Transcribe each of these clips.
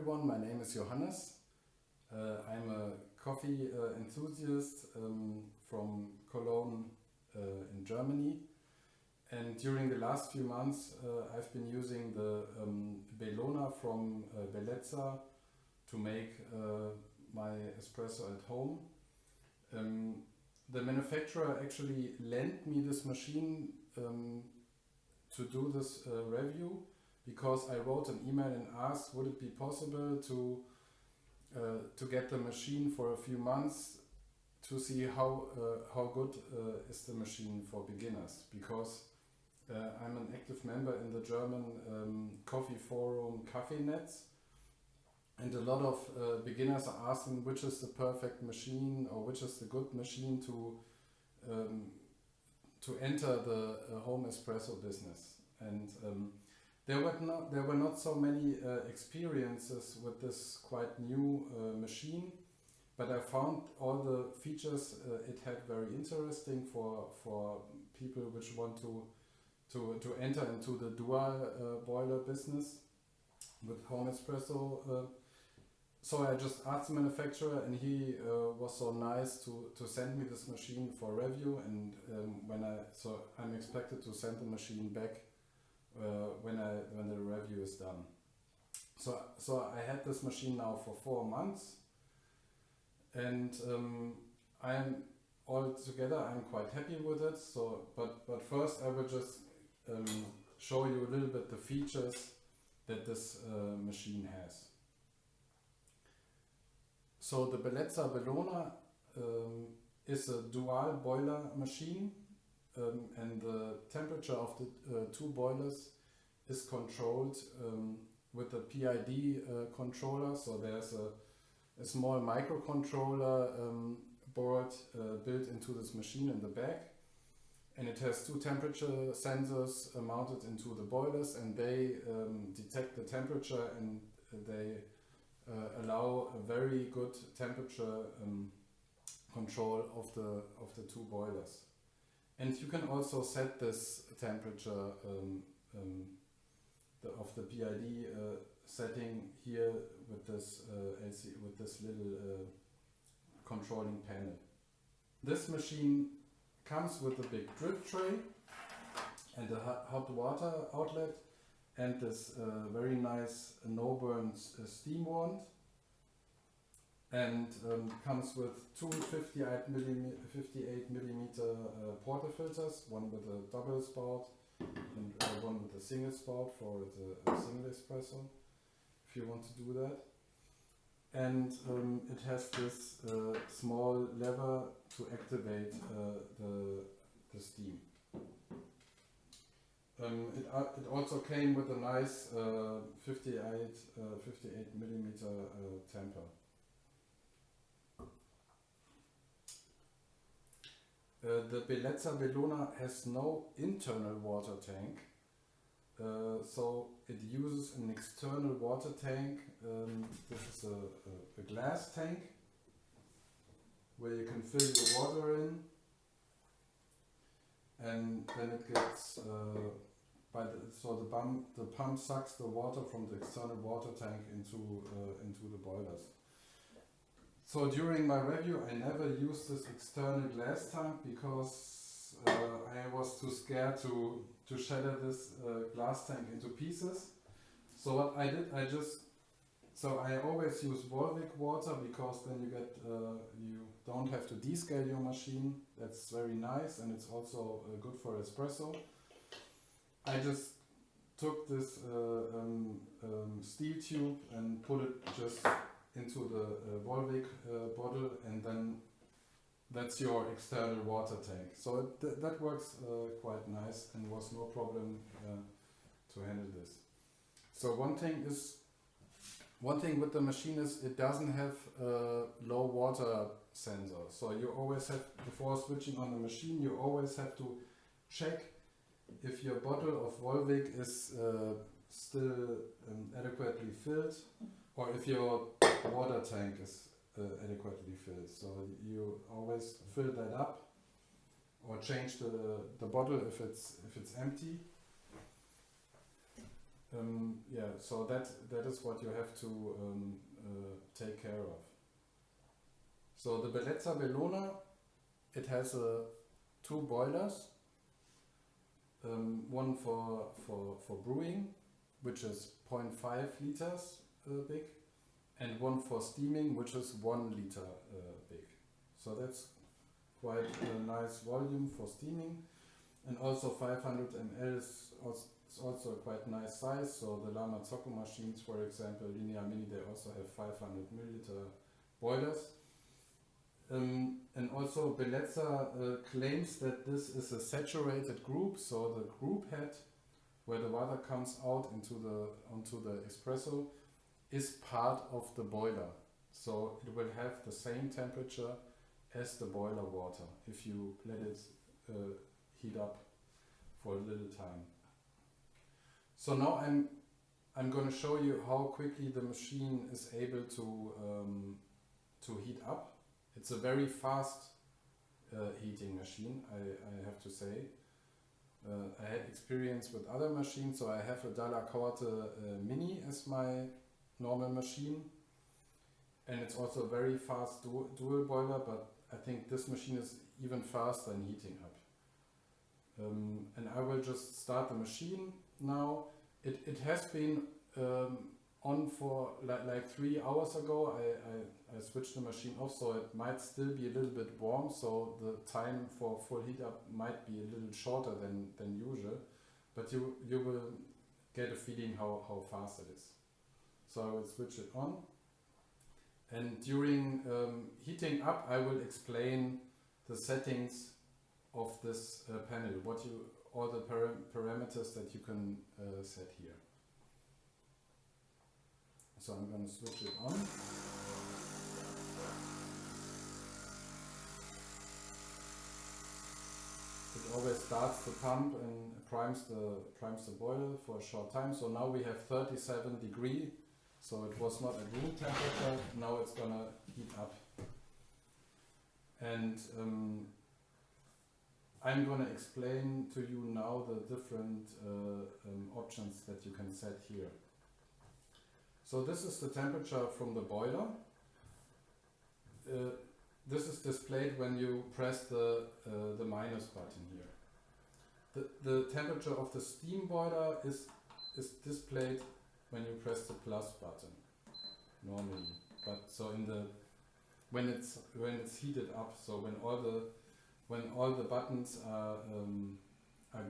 everyone, my name is Johannes. I'm a coffee enthusiast from Cologne in Germany, and during the last few months I've been using the Bellona from Bellezza to make my espresso at home. The manufacturer actually lent me this machine to do this review, because I wrote an email and asked would it be possible to get the machine for a few months to see how good is the machine for beginners, because I'm an active member in the German coffee forum Kaffeenetz, and a lot of beginners are asking which is the perfect machine or which is the good machine to enter the home espresso business. And there were not so many experiences with this quite new machine, but I found all the features it had very interesting for people which want to enter into the dual boiler business with home espresso. So I just asked the manufacturer, and he was so nice to send me this machine for review, and I'm expected to send the machine back when the review is done. So I had this machine now for 4 months, and I'm quite happy with it. So but first I will just show you a little bit the features that this machine has. So the Bellezza Bellona is a dual boiler machine, and the temperature of the two boilers is controlled with the PID controller. So there's a small microcontroller board built into this machine in the back, and it has 2 temperature sensors mounted into the boilers, and they detect the temperature, and they allow a very good temperature control of the 2 boilers. And you can also set this temperature of the PID setting here with this little controlling panel. This machine comes with a big drip tray and a hot water outlet, and this very nice no-burn steam wand, and comes with 2 58 millimeter portafilters, one with a double spout and one with a single spout for the single espresso, if you want to do that. And it has this small lever to activate the steam. It also came with a nice 58 millimeter temper. The Bellezza Bellona has no internal water tank, so it uses an external water tank. This is a glass tank where you can fill your water in, and then it gets the pump sucks the water from the external water tank into the boilers. So during my review I never used this external glass tank, because I was too scared to shatter this glass tank into pieces. So what I did, I always use Volvic water, because then you don't have to descale your machine. That's very nice, and it's also good for espresso. I just took this steel tube and put it just into the Volvic bottle, and then that's your external water tank. So that works quite nice, and was no problem to handle this. So one thing with the machine is it doesn't have a low water sensor. So you always have, before switching on the machine, you always have to check if your bottle of Volvic is still adequately filled, or if your water tank is adequately filled. So you always fill that up, or change the bottle if it's empty. Yeah, so that is what you have to take care of. So the Bellezza Bellona, it has two boilers, one for brewing, which is 0.5 liters big, and one for steaming, which is 1 liter big. So that's quite a nice volume for steaming, and also 500 ml is also a quite nice size. So the Lama Zocco machines, for example, Linea Mini, they also have 500 milliliter boilers. And also Bellezza claims that this is a saturated group, so the group head where the water comes out onto the espresso is part of the boiler. So it will have the same temperature as the boiler water if you let it heat up for a little time. So now I'm going to show you how quickly the machine is able to heat up. It's a very fast heating machine, I have to say. I had experience with other machines, so I have a Dalla Corte Mini as my normal machine, and it's also a very fast dual boiler, but I think this machine is even faster in heating up. And I will just start the machine now. It has been on for like 3 hours ago. I switched the machine off, so it might still be a little bit warm, so the time for full heat up might be a little shorter than usual, but you will get a feeling how fast it is. So I will switch it on, and during heating up I will explain the settings of this panel, all the parameters that you can set here. So I'm going to switch it on. It always starts to pump and primes the boiler for a short time. So now we have 37 degrees. So it was not at room temperature. Now it's gonna heat up. And I'm gonna explain to you now the different options that you can set here. So this is the temperature from the boiler. This is displayed when you press the minus button here. The temperature of the steam boiler is displayed when you press the plus button normally. But so when it's heated up, so when all the buttons are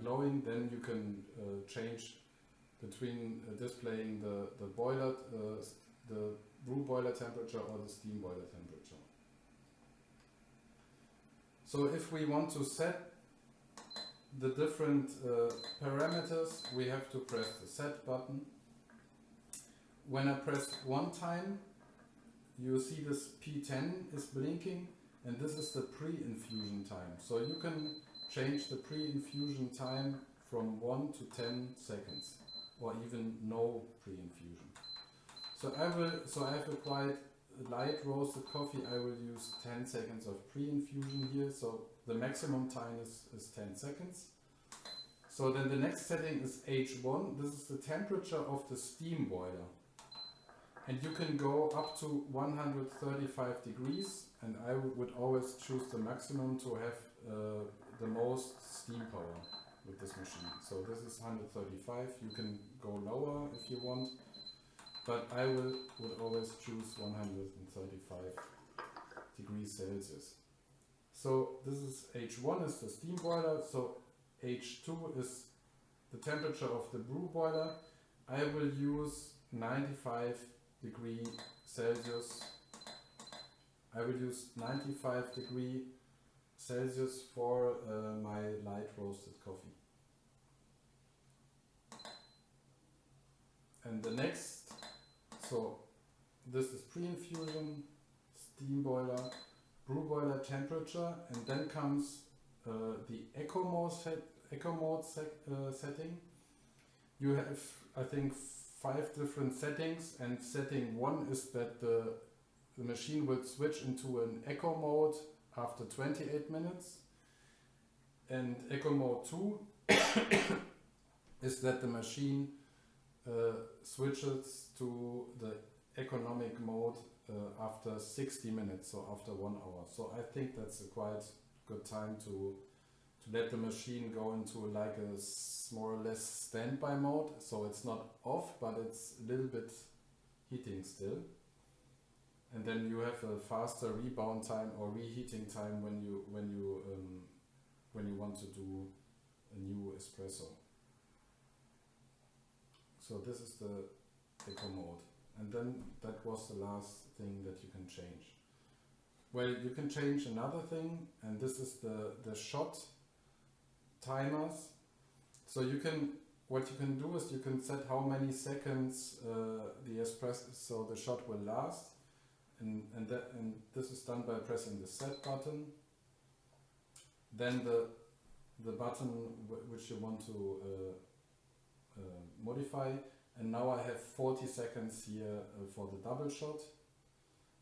glowing, then you can change between displaying the boiler, the brew boiler temperature or the steam boiler temperature. So if we want to set the different parameters, we have to press the set button. When I press one time, you see this P10 is blinking, and this is the pre-infusion time. So you can change the pre-infusion time from 1 to 10 seconds, or even no pre-infusion. So I have a quite light roasted coffee. I will use 10 seconds of pre-infusion here. So the maximum time is 10 seconds. So then the next setting is H1. This is the temperature of the steam boiler. And you can go up to 135 degrees, and I would always choose the maximum to have the most steam power with this machine. So this is 135. You can go lower if you want, but I would always choose 135 degrees Celsius. So this is H1 is the steam boiler. So H2 is the temperature of the brew boiler. I will use 95 degrees Celsius. I will use 95 degrees Celsius for my light roasted coffee. And the next, so this is pre-infusion, steam boiler, brew boiler temperature, and then comes the eco mode setting. You have, I think, 5 different settings, and setting 1 is that the machine will switch into an eco mode after 28 minutes, and eco mode 2 is that the machine switches to the economic mode after 60 minutes, so after 1 hour. So I think that's a quite good time to let the machine go into like a more or less standby mode. So it's not off, but it's a little bit heating still. And then you have a faster rebound time or reheating time when you want to do a new espresso. So this is the eco mode. And then that was the last thing that you can change. Well, you can change another thing, and this is the shot timers. So what you can do is you can set how many seconds the espresso, so the shot will last, and this is done by pressing the set button. Then the button which you want to modify, and now I have 40 seconds here for the double shot,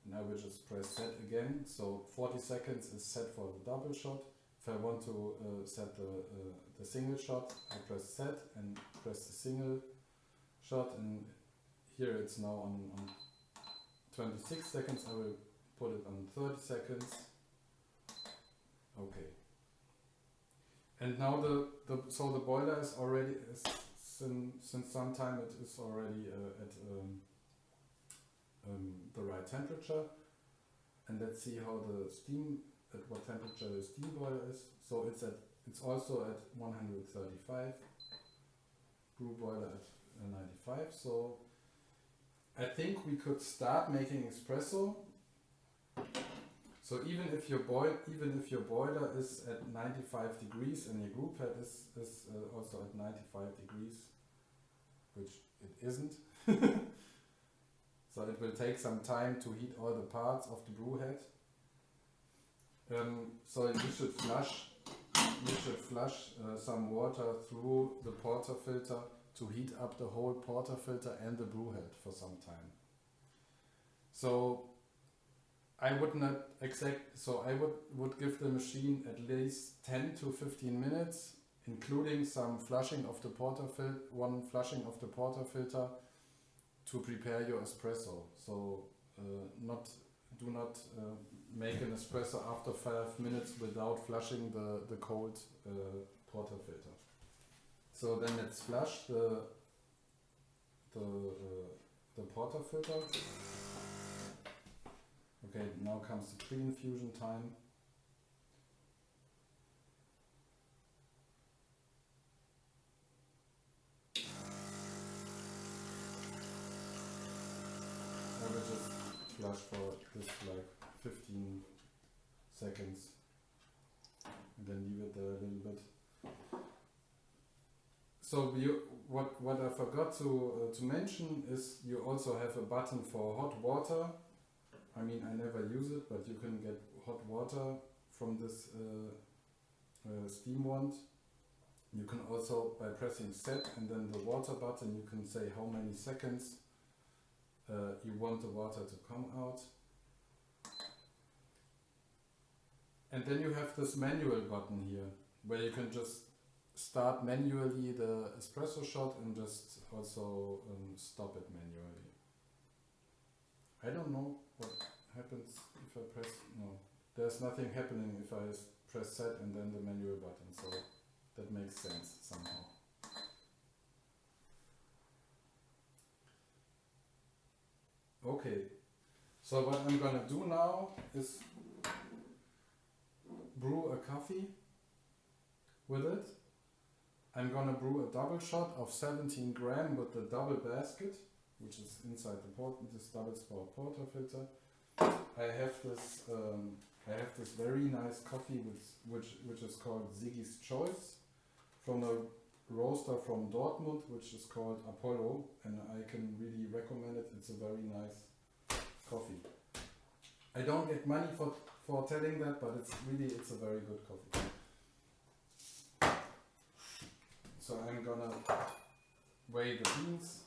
and I will just press set again. So 40 seconds is set for the double shot. If I want to set the single shot, I press set and press the single shot, and here it's now on 26 seconds. I will put it on 30 seconds. Okay. And now so the boiler is already, since some time it is already at the right temperature. And let's see how the steam, at what temperature the steam boiler is. So it's also at 135, brew boiler at 95. So I think we could start making espresso. So even if your boiler is at 95 degrees and your brew pad is also at 95 degrees, which it isn't. So it will take some time to heat all the parts of the brew head. So you should flush some water through the portafilter to heat up the whole portafilter and the brew head for some time. So I would not I would give the machine at least 10 to 15 minutes, including some flushing of the one flushing of the portafilter to prepare your espresso. So do not make an espresso after 5 minutes without flushing the cold portafilter. So then let's flush the portafilter. Okay, now comes the pre-infusion time. I will just flush for this like 15 seconds and then leave it there a little bit. So what I forgot to mention is you also have a button for hot water. I mean, I never use it, but you can get hot water from this steam wand. You can also, by pressing set and then the water button, you can say how many seconds you want the water to come out. And then you have this manual button here, where you can just start manually the espresso shot and just also stop it manually. I don't know what happens if I press, no, there's nothing happening if I press set and then the manual button, so that makes sense somehow. Okay, so what I'm gonna do now is brew a coffee with it. I'm gonna brew a double shot of 17 gram with the double basket, which is inside this double spout portafilter. I have this very nice coffee which is called Ziggy's Choice from a roaster from Dortmund, which is called Apollo, and I can really recommend it. It's a very nice coffee. I don't get money for telling that, but it's a very good coffee. So I'm gonna weigh the beans.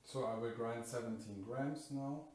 So I will grind 17 grams now.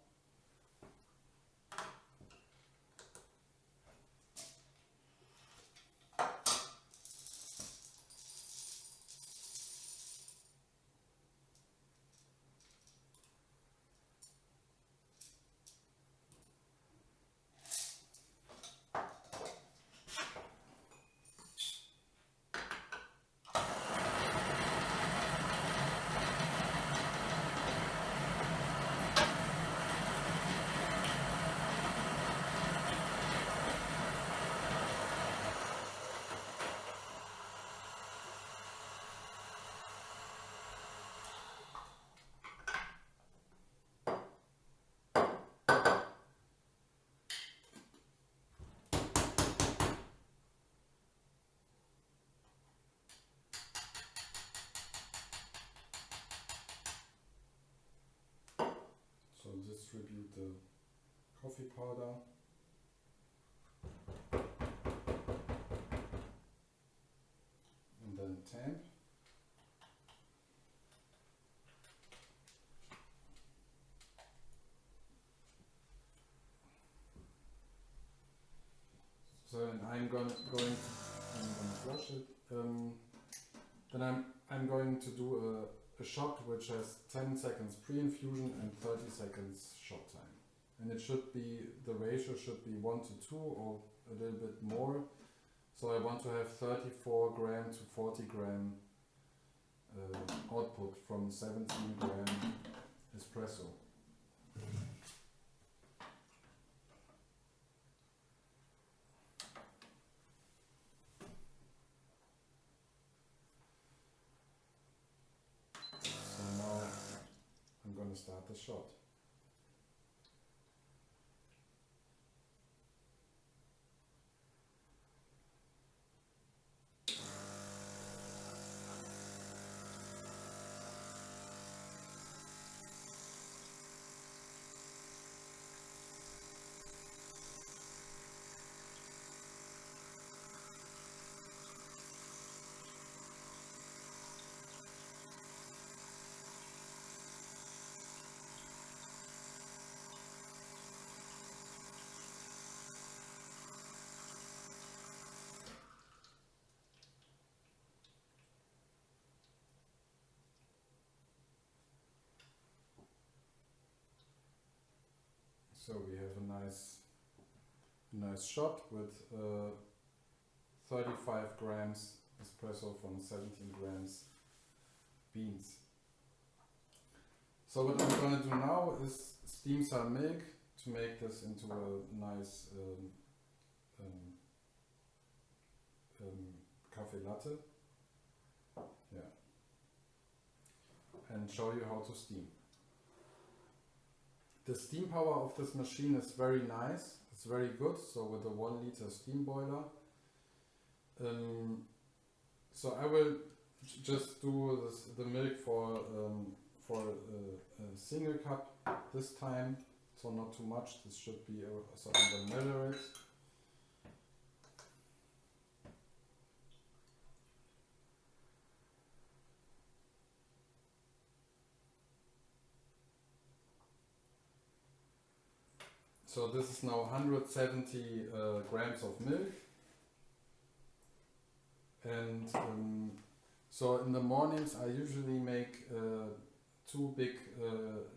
distribute the coffee powder. And then tamp. So and I'm gonna flush it. Then I'm going to do a shot which has 10 seconds pre-infusion and 30 seconds shot time. And it should be, the ratio should be 1 to 2 or a little bit more. So I want to have 34 gram to 40 gram output from 17 gram espresso. So now I'm going to start the shot. So we have a nice shot with 35 grams espresso from 17 grams beans. So what I'm going to do now is steam some milk to make this into a nice cafe latte. Yeah. And show you how to steam. The steam power of this machine is very nice, it's very good, so with a 1 liter steam boiler. So I will just do the milk for a single cup this time, so not too much, this should be so I'm gonna measure it. So this is now 170 grams of milk, and so in the mornings I usually make 2 big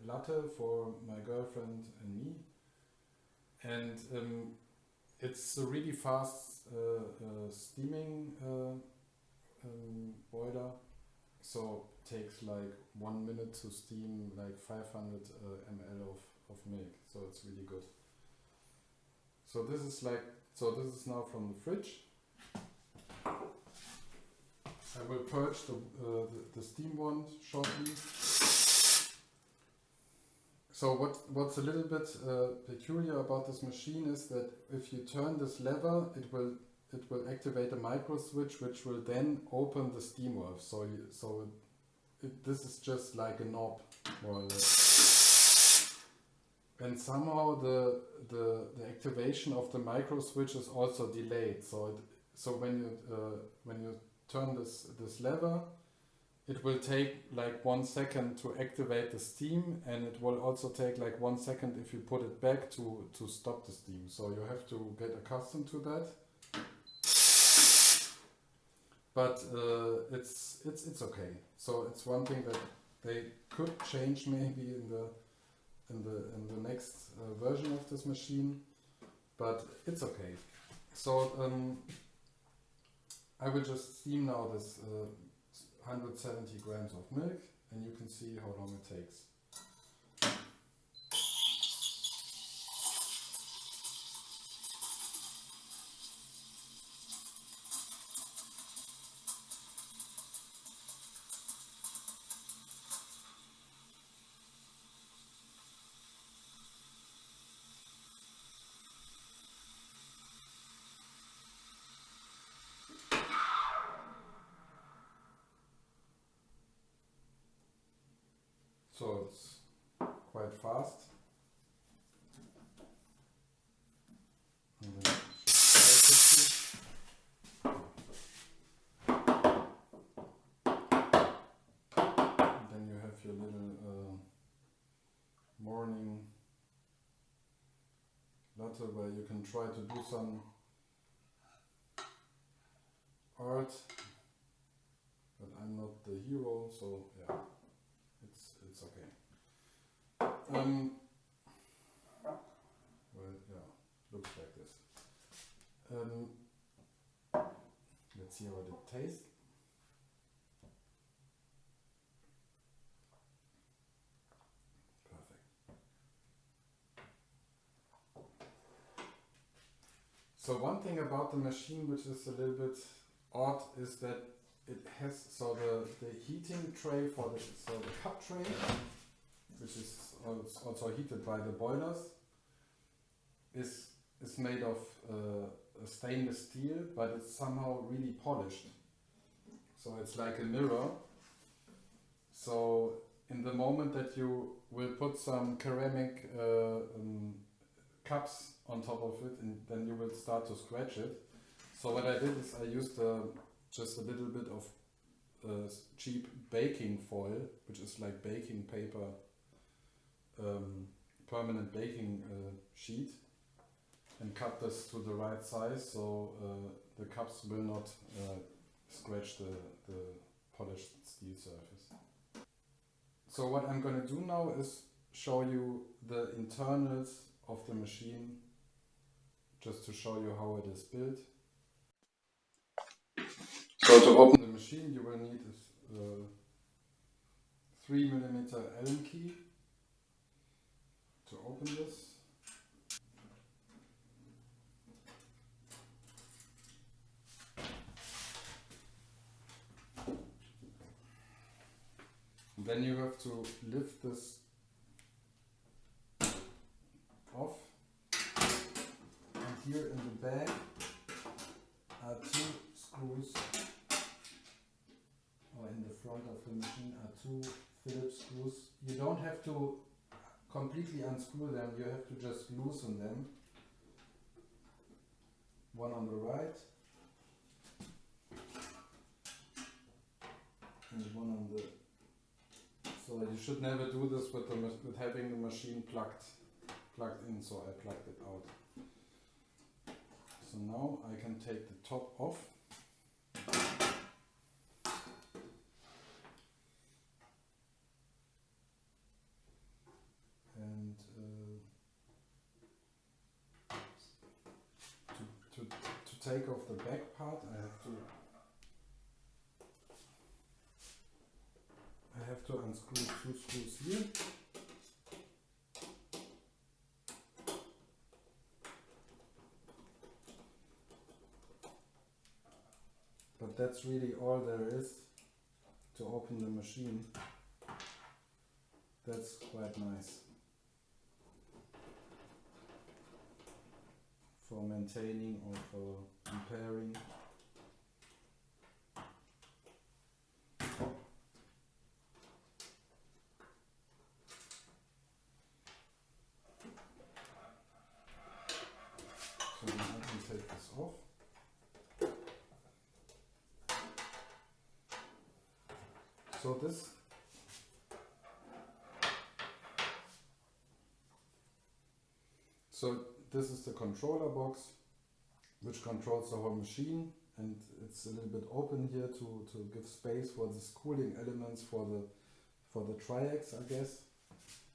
latte for my girlfriend and me, and it's a really fast steaming boiler, so it takes like 1 minute to steam like 500 ml of milk, so it's really good. So this is now from the fridge. I will purge the steam one shortly. So what's a little bit peculiar about this machine is that if you turn this lever, it will activate a micro switch, which will then open the steam valve. This is just like a knob, more or less. And somehow the activation of the micro switch is also delayed. So when you turn this lever, it will take like 1 second to activate the steam, and it will also take like 1 second if you put it back to stop the steam. So you have to get accustomed to that. But it's okay. So it's one thing that they could change maybe in the next version of this machine, but it's okay. So I will just steam now this 170 grams of milk, and you can see how long it takes. So water where you can try to do some art, but I'm not the hero, so yeah, it's okay. Well, yeah, looks like this. Let's see how it tastes. Perfect. So one thing about the machine which is a little bit odd is that it has the heating tray for the cup tray, which is also heated by the boilers, is made of stainless steel, but it's somehow really polished. So it's like a mirror. So in the moment that you will put some ceramic cups on top of it, and then you will start to scratch it. So what I did is I used just a little bit of cheap baking foil, which is like baking paper, permanent baking sheet, and cut this to the right size so the cups will not scratch the polished steel surface. So what I'm going to do now is show you the internals of the machine, just to show you how it is built. So to open the machine you will need a 3mm Allen key to open this. And then you have to lift this off, and here in the bag are 2 screws, or in the front of the machine are 2 Phillips screws. You don't have to completely unscrew them, you have to just loosen them. One on the right and one on the... So you should never do this with having the machine plugged in, so I plugged it out. So now I can take the top off. And to take off the back part I have to unscrew 2 screws here. But that's really all there is to open the machine. That's quite nice for maintaining or for repairing. So now I can take this off. So this is the controller box, which controls the whole machine, and it's a little bit open here to give space for this cooling elements for the triacs, I guess,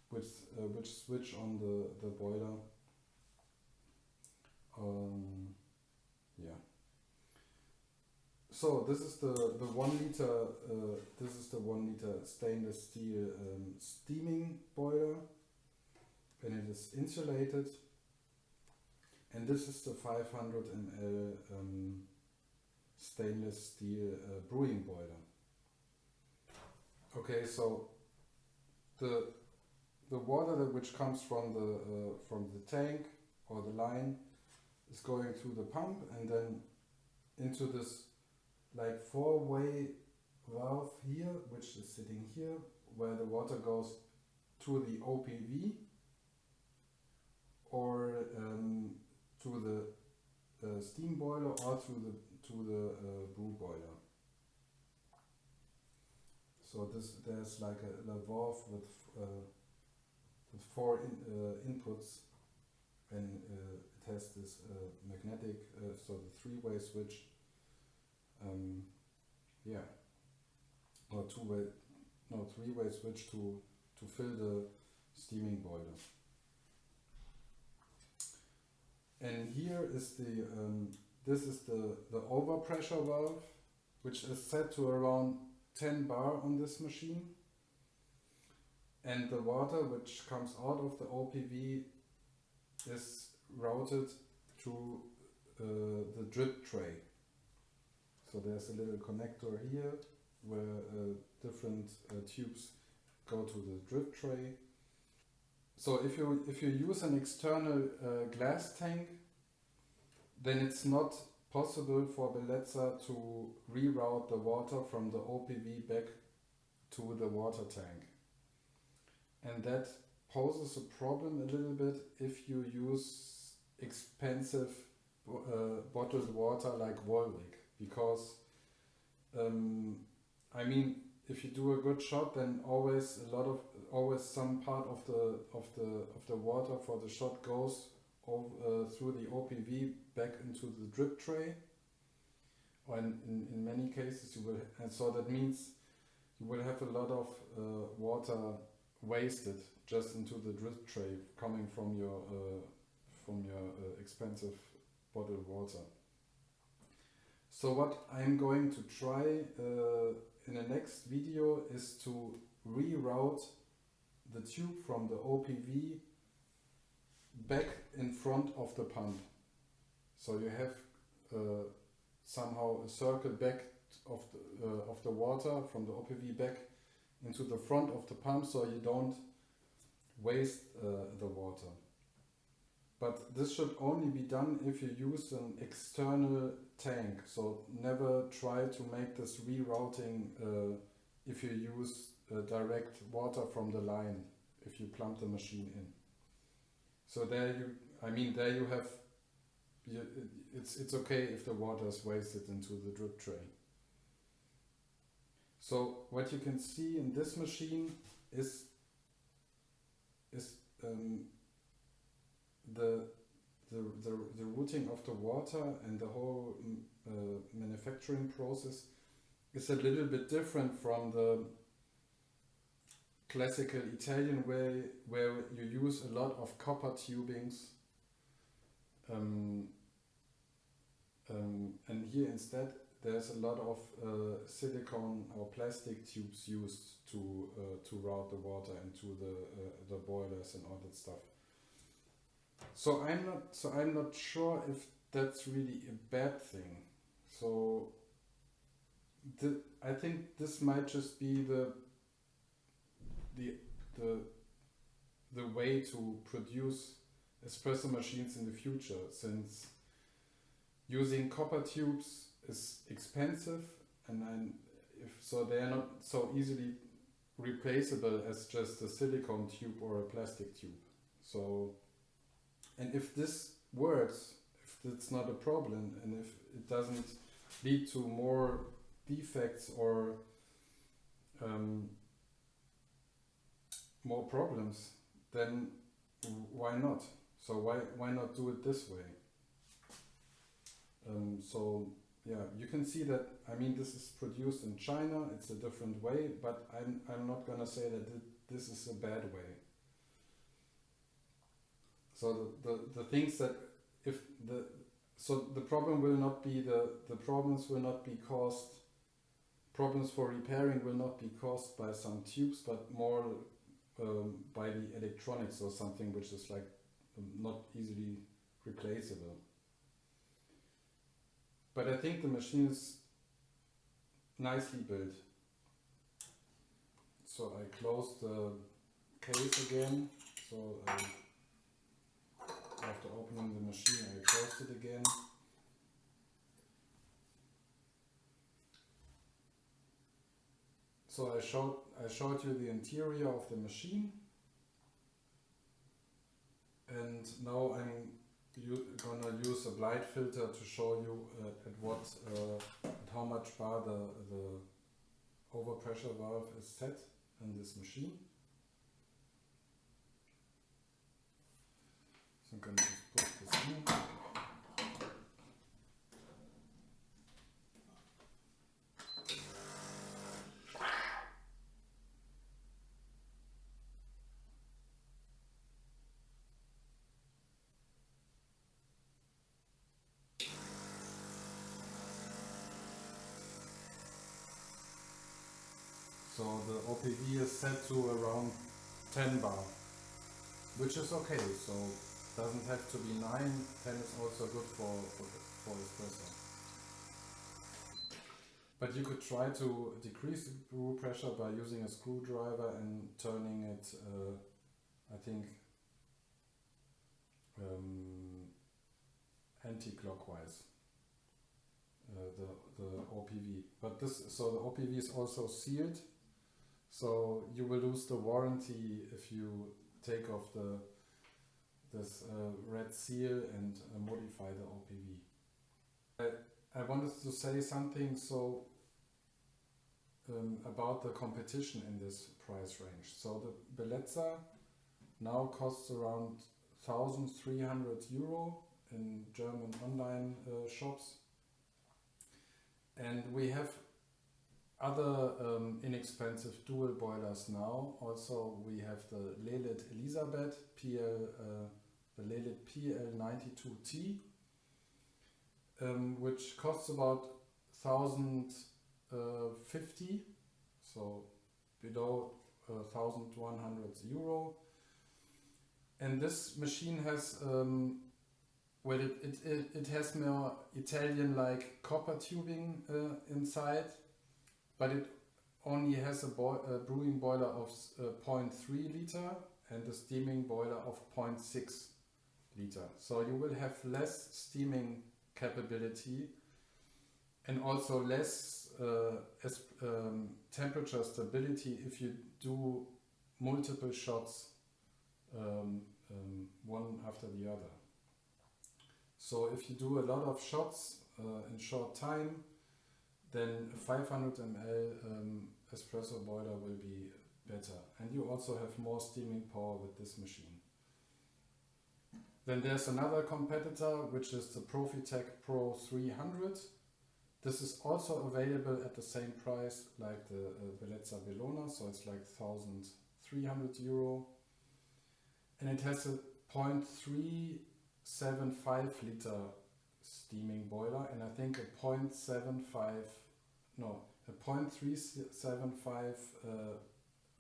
which switch on the boiler. Yeah. So this is the 1 liter. This is the 1 liter stainless steel steaming boiler, and it is insulated. And this is the 500 ml stainless steel brewing boiler. Okay, so the water which comes from the tank or the line is going through the pump and then into this like 4-way valve here, which is sitting here, where the water goes to the OPV or to the steam boiler or to the brew boiler. So there's like a valve with 4 inputs, and it has this magnetic, so the three-way switch, yeah, or three-way switch to fill the steaming boiler. And here is this is the overpressure valve, which is set to around 10 bar on this machine. And the water which comes out of the OPV is routed through the drip tray. So there's a little connector here where different tubes go to the drip tray. So if you use an external glass tank, then it's not possible for Bellezza to reroute the water from the OPV back to the water tank. And that poses a problem a little bit if you use expensive bottled water like Volvic, because I mean, if you do a good shot, then always some part of the water for the shot goes through the OPV back into the drip tray, or in many cases you will, and so that means you will have a lot of water wasted just into the drip tray coming from your expensive bottled water. So what I'm going to try in the next video is to reroute the tube from the OPV back in front of the pump. So you have somehow a circle back of the water from the OPV back into the front of the pump, so you don't waste the water. But this should only be done if you use an external tank. So never try to make this rerouting if you use direct water from the line, if you plumb the machine in. So there you have, it's okay if the water is wasted into the drip tray. So what you can see in this machine is the routing of the water, and the whole manufacturing process is a little bit different from the classical Italian way, where you use a lot of copper tubings, and here instead there's a lot of silicone or plastic tubes used to route the water into the boilers and all that stuff. So I'm not sure if that's really a bad thing. So I think this might just be the way to produce espresso machines in the future, since using copper tubes is expensive, and they are not so easily replaceable as just a silicone tube or a plastic tube. So, and if this works, if it's not a problem, and if it doesn't lead to more defects or more problems, then why not? So why not do it this way? So yeah, you can see that, I mean, this is produced in China, it's a different way, but I'm not gonna say that this is a bad way. So the things that the problem will not be the problems will not be caused, problems for repairing will not be caused by some tubes, but more by the electronics or something which is like not easily replaceable. But I think the machine is nicely built. So I closed the case again. So after opening the machine, I closed it again. So I showed you the interior of the machine, and now I'm gonna use a light filter to show you at how much bar the overpressure valve is set in this machine. So I'm going to just put this in. So the OPV is set to around 10 bar, which is okay. So doesn't have to be 9. 10 is also good for espresso. But you could try to decrease the brew pressure by using a screwdriver and turning it, I think, anti-clockwise. The OPV. But so the OPV is also sealed. So you will lose the warranty if you take off this red seal and modify the OPV. I wanted to say something about the competition in this price range. So the Bellezza now costs around 1,300 euro in German online shops, and we have other inexpensive dual boilers now. Also we have the LELIT Elisabeth the LELIT PL92T, which costs about 1,050, so below 1,100 euro. And this machine has well, it has more Italian-like copper tubing inside, but it only has a brewing boiler of 0.3 liter and a steaming boiler of 0.6 liter. So you will have less steaming capability and also less temperature stability if you do multiple shots one after the other. So if you do a lot of shots in short time, then a 500 ml espresso boiler will be better, and you also have more steaming power with this machine. Then there's another competitor, which is the Profitec Pro 300. This is also available at the same price like the Bellezza Bellona, so it's like 1,300 euro, and it has a 0.375 liter steaming boiler, and I think a 0.375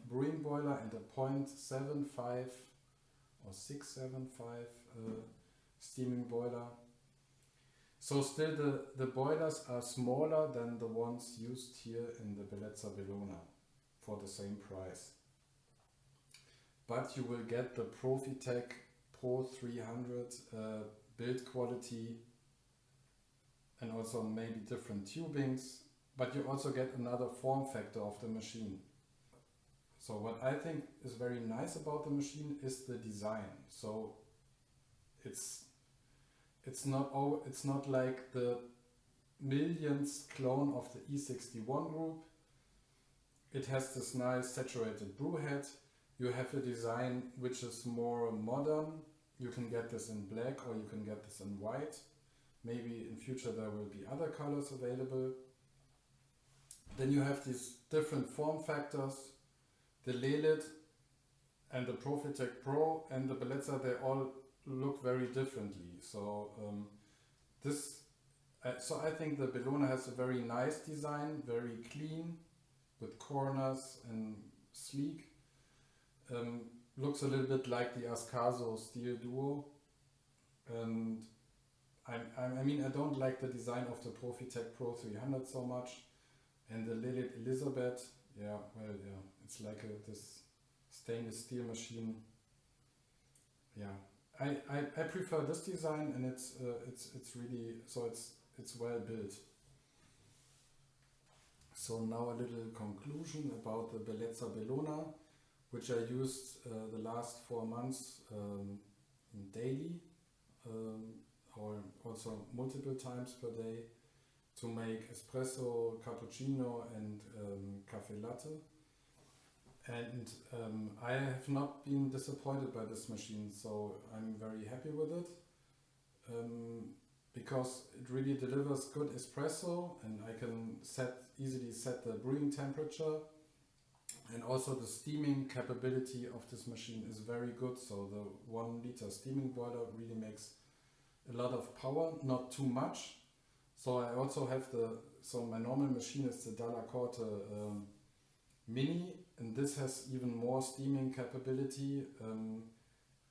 brewing boiler and a 0.75 or 675 steaming boiler. So still the boilers are smaller than the ones used here in the Bellezza Bellona for the same price. But you will get the Profitec Pro 300 build quality and also maybe different tubings, but you also get another form factor of the machine. So what I think is very nice about the machine is the design. So it's not like the millionth clone of the E61 group. It has this nice saturated brew head. You have a design which is more modern. You can get this in black or you can get this in white. Maybe in future there will be other colors available. Then you have these different form factors. The LELIT and the Profitec Pro and the Bellezza, they all look very differently. So so I think the Bellona has a very nice design, very clean, with corners and sleek. Looks a little bit like the Ascaso Steel Duo, and I mean I don't like the design of the Profitec Pro 300 so much, and the LELIT Elisabeth, it's like this stainless steel machine. Yeah, I prefer this design, and it's really, so it's well built. So now a little conclusion about the Bellezza Bellona, which I used the last 4 months daily, or also multiple times per day, to make espresso, cappuccino and cafe latte. And I have not been disappointed by this machine, so I'm very happy with it. Because it really delivers good espresso, and I can easily set the brewing temperature, and also the steaming capability of this machine is very good. So the 1 liter steaming boiler really makes a lot of power, not too much. So I also have so my normal machine is the Dalla Corte Mini, and this has even more steaming capability.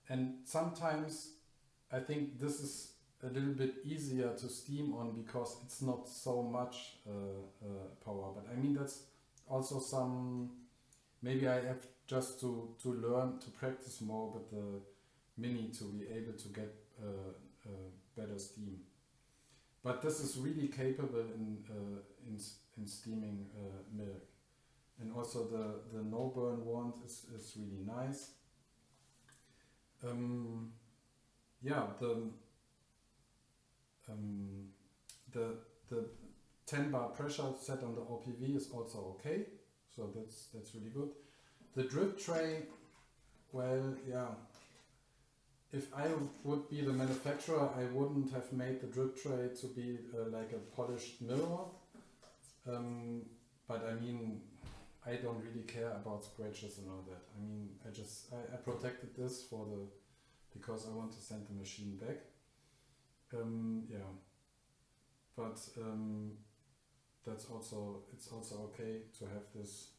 And sometimes I think this is a little bit easier to steam on because it's not so much power. But I mean, that's also maybe I have just to learn to practice more with the Mini to be able to get better steam. But this is really capable in steaming milk. And also the no burn wand is really nice. Yeah, the 10 bar pressure set on the OPV is also okay, so that's really good. The drip tray, well, yeah, if I would be the manufacturer, I wouldn't have made the drip tray to be like a polished mirror. But I mean, I don't really care about scratches and all that. I mean, I protected this because I want to send the machine back. Yeah, but it's also okay to have this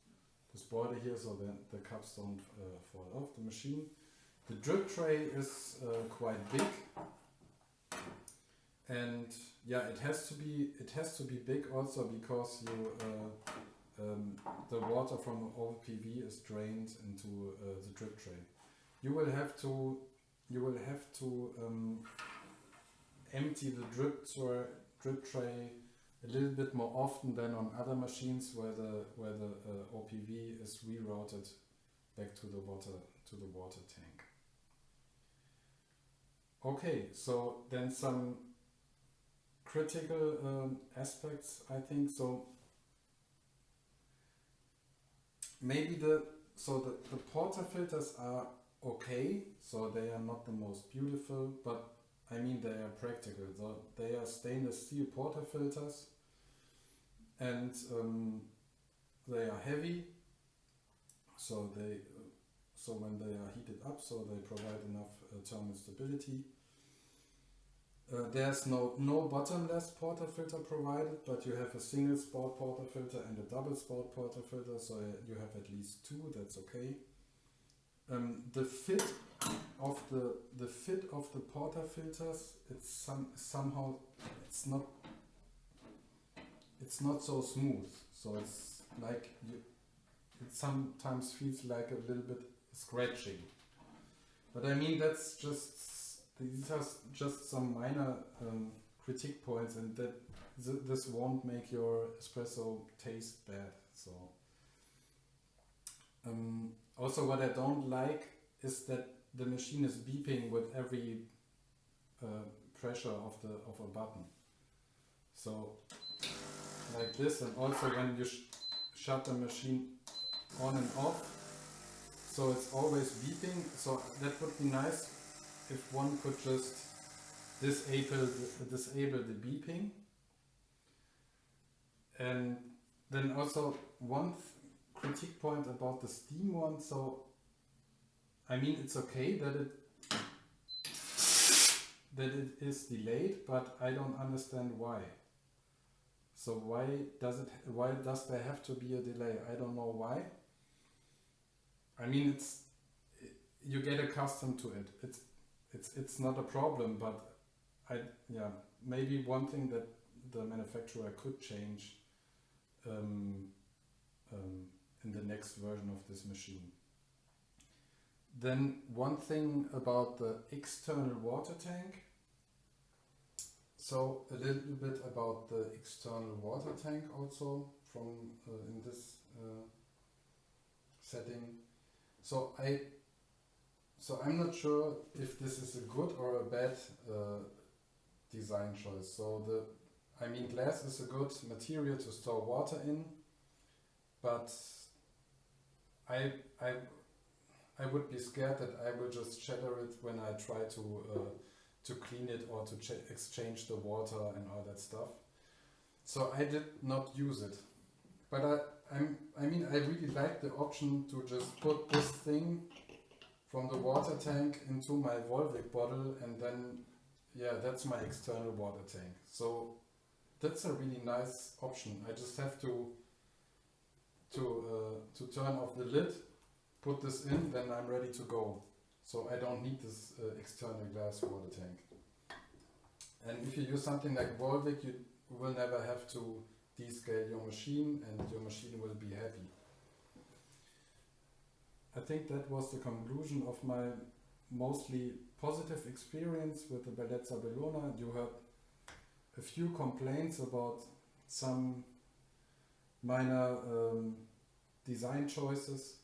border here so that the cups don't fall off the machine. The drip tray is quite big, and yeah, it has to be big also because the water from OPV is drained into the drip tray. You will have to empty the drip tray a little bit more often than on other machines where the OPV is rerouted back to the water tank. Okay, so then some critical aspects, I think. So maybe the portafilters are okay, so they are not the most beautiful, but I mean they are practical. So they are stainless steel portafilters, and they are heavy, so when they are heated up, so they provide enough thermal stability. There's no bottomless portafilter provided, but you have a single spout portafilter and a double spout portafilter, so you have at least 2. That's okay. The fit of the portafilters, somehow it's not so smooth. So it's like it sometimes feels like a little bit scratching. But I mean these are just some minor critique points, and that this won't make your espresso taste bad. So also what I don't like is that the machine is beeping with every pressure of a button. So like this, and also when you shut the machine on and off, so it's always beeping. So that would be nice if one could just disable the beeping. And then also one critique point about the steam one. So I mean, it's okay that it is delayed, but I don't understand why. So why does there have to be a delay? I don't know why. I mean, you get accustomed to it. It's not a problem, but maybe one thing that the manufacturer could change in the next version of this machine. Then one thing about the external water tank. So a little bit about the external water tank also from in this setting. So I'm not sure if this is a good or a bad design choice. So glass is a good material to store water in, but I I I would be scared that I will just shatter it when I try to clean it or to exchange the water and all that stuff. So I did not use it, but I mean I really like the option to just put this thing from the water tank into my Volvic bottle, and then yeah, that's my external water tank. So that's a really nice option. I just have to turn off the lid, put this in, then I'm ready to go. So I don't need this external glass water tank. And if you use something like Volvic, you will never have to descale your machine, and your machine will be heavy. I think that was the conclusion of my mostly positive experience with the Bellezza Bellona. You heard a few complaints about some minor design choices,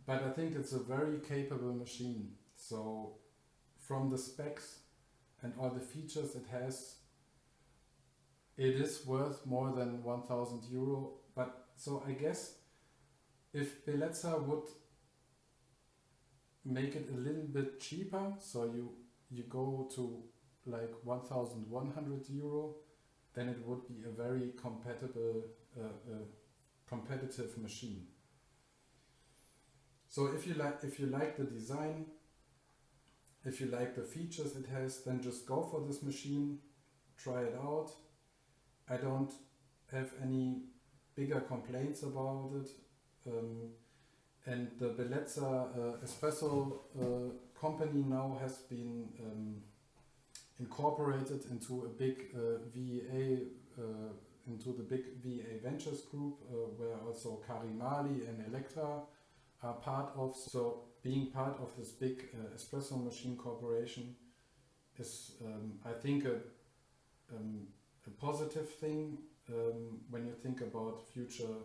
but I think it's a very capable machine. So from the specs and all the features it has, it is worth more than 1,000 euro. But so I guess if Bellezza would make it a little bit cheaper, so you go to like 1,100 euro, then it would be a very competitive machine. So if you like the design, if you like the features it has, then just go for this machine, try it out. I don't have any bigger complaints about it. And the Bellezza Espresso company now has been incorporated into a big VEA, into the big VEA Ventures group, where also Karimali and Electra are part of. So being part of this big espresso machine corporation is, I think, a positive thing when you think about future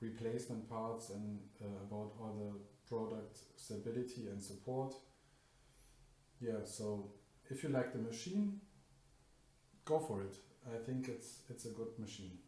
replacement parts and about all the product stability and support. Yeah, so if you like the machine, go for it. I think it's a good machine.